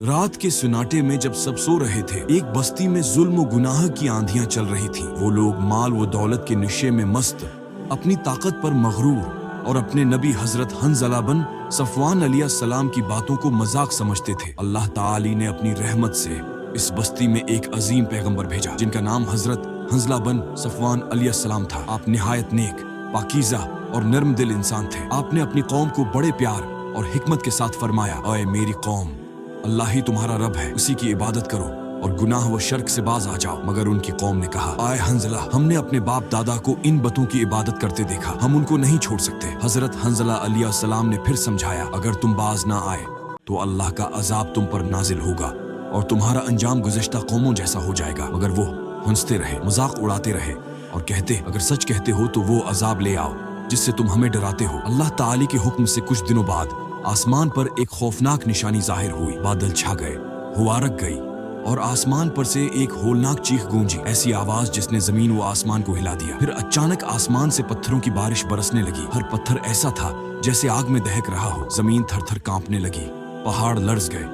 रात के सुनाटे में जब सब सो रहे थे, एक बस्ती में जुल्म व गुनाह की आंधियां चल रही थीं। वो लोग माल व दौलत के नशे में मस्त, अपनी ताकत पर मगरूर और अपने नबी हजरत हंजला बन सफवान अलैहिस्सलाम की बातों को मजाक समझते थे। अल्लाह ताली ने अपनी रहमत से इस बस्ती में एक अजीम पैगंबर भेजा, जिनका नाम हजरत हंजला बन सफवान अलैहिस्सलाम था। आप निहायत नेक, पाकीज़ा और नर्म दिल इंसान थे। आपने अपनी कौम को बड़े प्यार और हिकमत के साथ फरमाया, ऐ मेरी कौम, अल्लाह ही तुम्हारा रब है, उसी की इबादत करो और गुनाह व शर्क से बाज आ जाओ। मगर उनकी कौम ने कहा, आए हंजला, हमने अपने बाप दादा को इन बतों की इबादत करते देखा, हम उनको नहीं छोड़ सकते। हजरत हंजला अलैहिस्सलाम ने फिर समझाया, अगर तुम बाज ना आए तो अल्लाह का अजाब तुम पर नाजिल होगा और तुम्हारा अंजाम गुज़िश्ता कौमों जैसा हो जाएगा। मगर वो हंसते रहे, मजाक उड़ाते रहे और कहते, अगर सच कहते हो तो वो अजाब ले आओ जिससे तुम हमें डराते हो। अल्लाह ताली के हुक्म से कुछ दिनों बाद आसमान पर एक खौफनाक निशानी जाहिर हुई। बादल छा गए, हवा रक गई और आसमान पर से एक होलनाक चीख गूंजी, ऐसी आवाज जिसने जमीन व आसमान को हिला दिया। फिर अचानक आसमान से पत्थरों की बारिश बरसने लगी। हर पत्थर ऐसा था जैसे आग में दहक रहा हो। जमीन थर थर कांपने लगी, पहाड़ लर्ज गए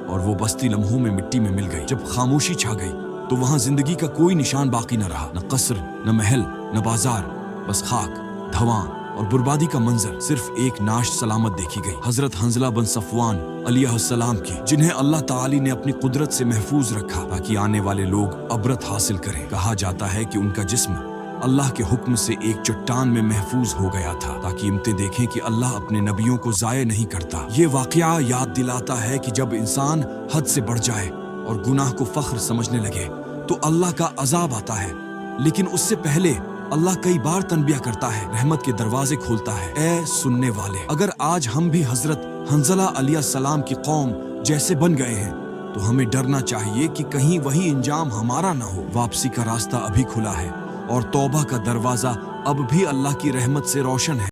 और वो बस्ती लम्हों में मिट्टी में मिल गई। जब खामोशी छा गई तो वहां जिंदगी का कोई निशान बाकी न रहा, न कसर, न महल, न बाजार, बस खाक, धवां और बर्बादी का मंजर। सिर्फ एक नाश सलामत देखी गई, हजरत हंजला बन सफवान अलैहिस्सलाम की, जिन्हें अल्लाह ताली ने अपनी कुदरत से महफूज रखा ताकि आने वाले लोग अबरत हासिल करें। कहा जाता है कि उनका जिस्म अल्लाह के हुक्म से एक चट्टान में महफूज हो गया था ताकि इम्तिहान देखें कि अल्लाह अपने नबियों को जाये नहीं करता। ये वाकया याद दिलाता है कि जब इंसान हद से बढ़ जाए और गुनाह को फख्र समझने लगे तो अल्लाह का अजाब आता है, लेकिन उससे पहले अल्लाह कई बार तनबिया करता है, रहमत के दरवाजे खोलता है। ऐ सुनने वाले, अगर आज हम भी हजरत हंजला अलैहिस्सलाम की कौम जैसे बन गए हैं तो हमें डरना चाहिए कि कहीं वही इंजाम हमारा ना हो। वापसी का रास्ता अभी खुला है और तौबा का दरवाजा अब भी अल्लाह की रहमत से रोशन है।